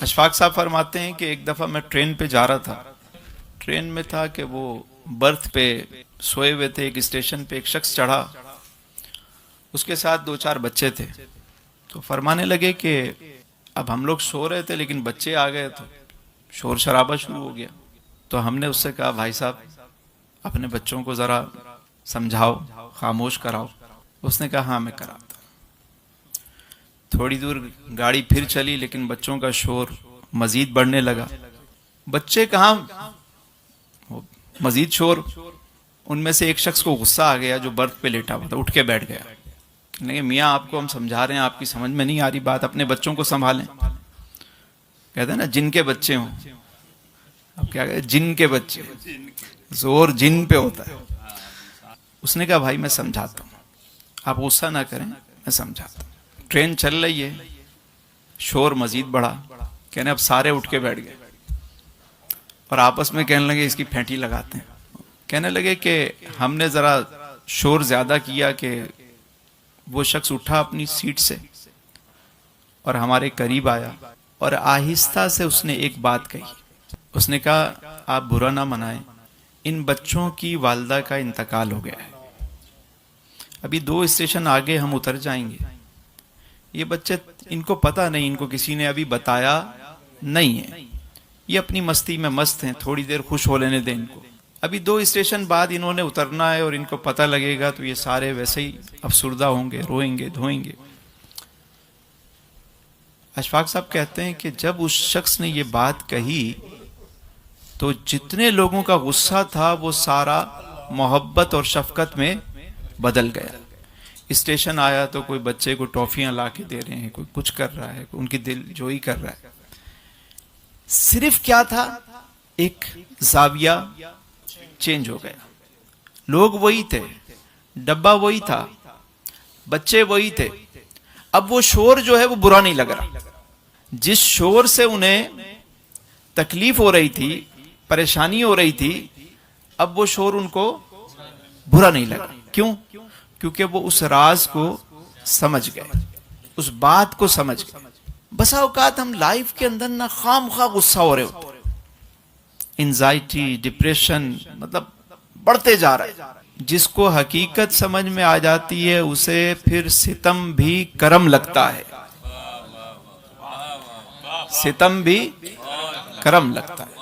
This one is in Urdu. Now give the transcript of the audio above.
اشفاق صاحب فرماتے ہیں کہ ایک دفعہ میں ٹرین پہ جا رہا تھا، ٹرین میں تھا کہ وہ برتھ پہ سوئے ہوئے تھے، ایک اسٹیشن پہ ایک شخص چڑھا، اس کے ساتھ 2-4 بچے تھے، تو فرمانے لگے کہ اب ہم لوگ سو رہے تھے لیکن بچے آ گئے تو شور شرابہ شروع ہو گیا۔ تو ہم نے اس سے کہا بھائی صاحب اپنے بچوں کو ذرا سمجھاؤ، خاموش کراؤ۔ اس نے کہا ہاں میں کراتا۔ تھوڑی دور گاڑی پھر چلی لیکن بچوں کا شور مزید بڑھنے لگا۔ بچے کہاں، مزید شور۔ ان میں سے ایک شخص کو غصہ آ گیا جو برتھ پہ لیٹا ہوا تھا، اٹھ کے بیٹھ گیا، کہ میاں آپ کو ہم سمجھا رہے ہیں، آپ کی سمجھ میں نہیں آ رہی بات، اپنے بچوں کو سنبھالیں۔ کہتے ہیں نا جن کے بچے ہوں، اب کیا کہتے ہیں، جن کے بچے، زور جن پہ ہوتا ہے۔ اس نے کہا بھائی میں سمجھاتا ہوں، آپ غصہ نہ کریں، میں سمجھاتا ہوں۔ ٹرین چل رہی ہے، شور مزید بڑھا، کہنے اب سارے اٹھ کے بیٹھ گئے اور آپس میں کہنے لگے اس کی پھینٹی لگاتے ہیں۔ کہنے لگے کہ ہم نے ذرا شور زیادہ کیا کہ وہ شخص اٹھا اپنی سیٹ سے اور ہمارے قریب آیا اور آہستہ سے اس نے ایک بات کہی۔ اس نے کہا آپ برا نہ منائیں، ان بچوں کی والدہ کا انتقال ہو گیا ہے، ابھی 2 اسٹیشن آگے ہم اتر جائیں گے۔ یہ بچے ان کو پتہ نہیں، ان کو کسی نے ابھی بتایا نہیں ہے، یہ اپنی مستی میں مست ہیں، تھوڑی دیر خوش ہو لینے دیں ان کو، ابھی 2 اسٹیشن بعد انہوں نے اترنا ہے اور ان کو پتہ لگے گا تو یہ سارے ویسے ہی افسردہ ہوں گے، روئیں گے، دھوئیں گے۔ اشفاق صاحب کہتے ہیں کہ جب اس شخص نے یہ بات کہی تو جتنے لوگوں کا غصہ تھا وہ سارا محبت اور شفقت میں بدل گیا۔ اسٹیشن آیا تو کوئی بچے کو ٹافیاں لا کے دے رہے ہیں، کوئی کچھ کر رہا ہے، کوئی ان کی دل جوئی کر رہا ہے۔ صرف کیا تھا، ایک زاویہ چینج ہو گیا، لوگ وہی تھے، ڈبہ وہی تھا، بچے وہی تھے، اب وہ شور جو ہے وہ برا نہیں لگ رہا۔ جس شور سے انہیں تکلیف ہو رہی تھی، پریشانی ہو رہی تھی، اب وہ شور ان کو برا نہیں لگا۔ کیوں؟ کیونکہ وہ اس راز کو سمجھ گئے، اس بات کو سمجھ گئے۔ بسا اوقات ہم لائف کے اندر نہ خام خواہ غصہ ہو رہے ہوتے، انزائٹی، ڈپریشن مطلب بڑھتے جا رہا ہے۔ جس کو حقیقت سمجھ میں آ جاتی ہے اسے پھر ستم بھی کرم لگتا ہے، ستم بھی کرم لگتا ہے۔